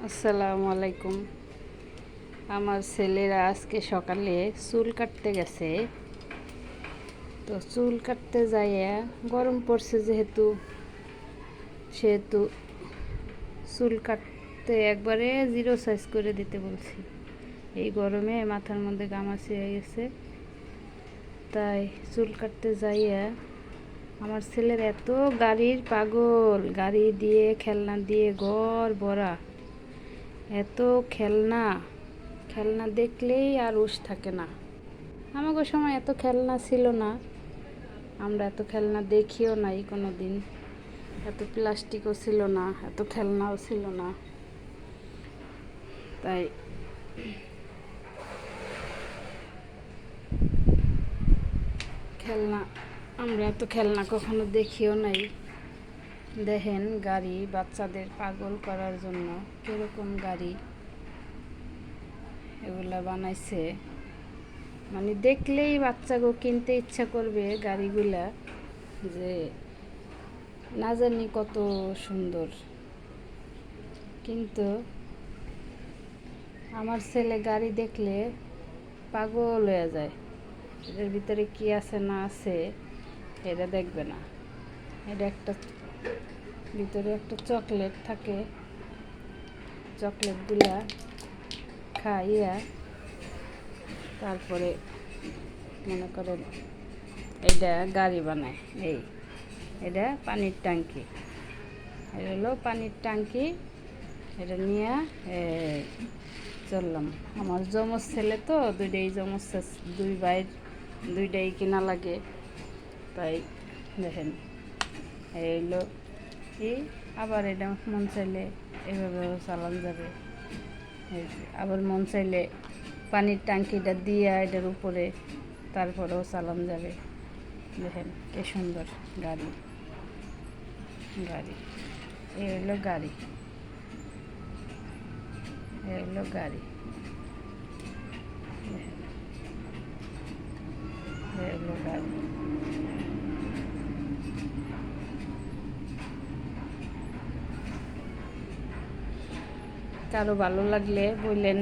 আসসালামু আলাইকুম। আমার ছেলেরা আজকে সকালে চুল কাটতে গেছে। তো চুল কাটতে যাইয়া গরম পড়ছে সেহেতু চুল কাটতে একবারে জিরো সাইজ করে দিতে বলছি। এই গরমে মাথার মধ্যে গামাচি হয়ে গেছে, তাই চুল কাটতে যাইয়া আমার ছেলের এত গাড়ির পাগল, গাড়ি দিয়ে খেলনা দিয়ে ঘর ভরা, এত খেলনা খেলনা দেখলেই আর হুঁশ থাকে না। আমাদের সময় এত খেলনা ছিল না, আমরা এত খেলনা দেখিও নাই কোনো দিন। এত প্লাস্টিকও ছিল না, এত খেলনাও ছিল না। তাই খেলনা আমরা এত খেলনা কখনো দেখিও নাই। দেখেন গাড়ি বাচ্চাদের পাগল করার জন্য কিরকম গাড়ি এগুলা বানাইছে, মানে দেখলেই বাচ্চাকে কিনতে ইচ্ছা করবে গাড়িগুলা, যে না জানি কত সুন্দর। কিন্তু আমার ছেলে গাড়ি দেখলে পাগল হয়ে যায়। এটার ভিতরে কি আছে না আছে এটা দেখবে না। এটা ভিতরে একটা চকলেট থাকে, চকলেটগুলা খাইয়া তারপরে মনে করেন এটা গাড়ি বানায়। এটা পানির ট্যাঙ্কি, এটা হলো পানির ট্যাঙ্কি। এটা নিয়ে চললাম। আমার যমজ ছেলে তো দুইটাই যমজ, দুই ভাইয়ের দুইটাই কিনা লাগে। তাই দেখেন এই হলো আবার এটা মন চাইলে এভাবেও চালানো যাবে। আবার মন চাইলে পানির ট্যাঙ্কিটা দিয়ে এটার উপরে তারপরেও চালানো যাবে। দেখেন কি সুন্দর গাড়ি। এই হলো গাড়ি, এই হলো গাড়ি। এই হলো গাড়ি। কারো ভালো লাগলে বললেন